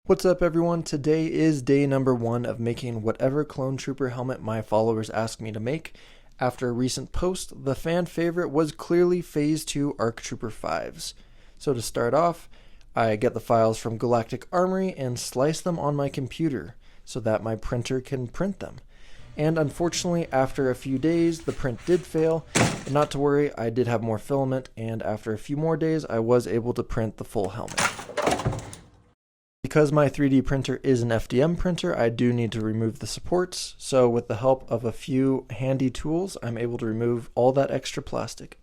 What's up everyone? Today is day number 1 of making whatever Clone Trooper helmet my followers asked me to make. After a recent post, the fan favorite was clearly Phase 2 ARC Trooper 5s. So to start off, I get the files from Galactic Armory and slice them on my computer so that my printer can print them. And unfortunately, after a few days, the print did fail. But not to worry, I did have more filament, and after a few more days, I was able to print the full helmet. Because my 3D printer is an FDM printer, I do need to remove the supports, so with the help of a few handy tools, I'm able to remove all that extra plastic.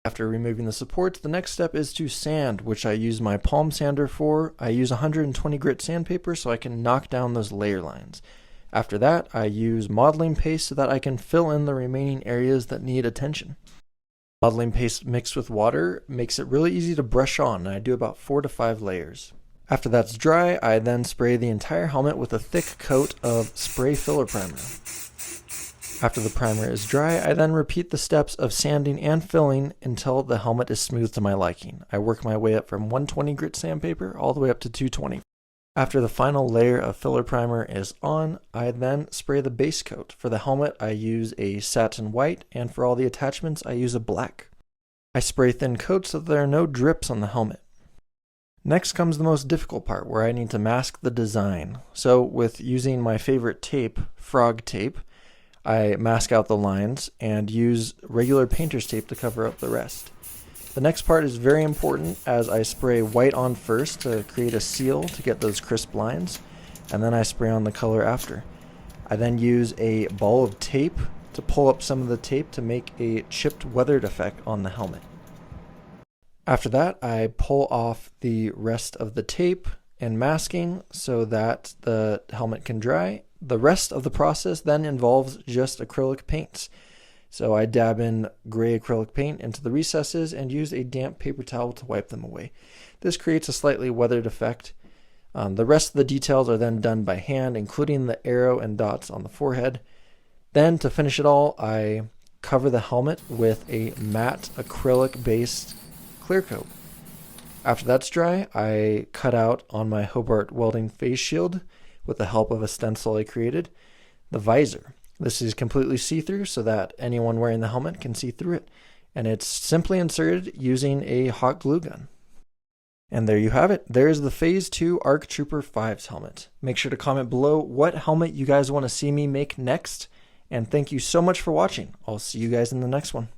After removing the supports, the next step is to sand, which I use my palm sander for. I use 120 grit sandpaper so I can knock down those layer lines. After that, I use modeling paste so that I can fill in the remaining areas that need attention. Modeling paste mixed with water makes it really easy to brush on, and I do about 4 to 5 layers. After that's dry, I then spray the entire helmet with a thick coat of spray filler primer. After the primer is dry, I then repeat the steps of sanding and filling until the helmet is smooth to my liking. I work my way up from 120 grit sandpaper all the way up to 220. After the final layer of filler primer is on, I then spray the base coat. For the helmet, I use a satin white, and for all the attachments, I use a black. I spray thin coats so that there are no drips on the helmet. Next comes the most difficult part, where I need to mask the design. So with using my favorite tape, frog tape, I mask out the lines and use regular painter's tape to cover up the rest. The next part is very important, as I spray white on first to create a seal to get those crisp lines, and then I spray on the color after. I then use a ball of tape to pull up some of the tape to make a chipped weathered effect on the helmet. After that, I pull off the rest of the tape and masking so that the helmet can dry. The rest of the process then involves just acrylic paints. So I dab in gray acrylic paint into the recesses and use a damp paper towel to wipe them away. This creates a slightly weathered effect. The rest of the details are then done by hand, including the arrow and dots on the forehead. Then to finish it all, I cover the helmet with a matte acrylic based clear coat. After that's dry, I cut out on my Hobart welding face shield with the help of a stencil I created the visor. This is completely see-through so that anyone wearing the helmet can see through it, and it's simply inserted using a hot glue gun. And there you have it. There's the Phase 2 ARC Trooper 5's helmet. Make sure to comment below what helmet you guys want to see me make next, and thank you so much for watching. I'll see you guys in the next one.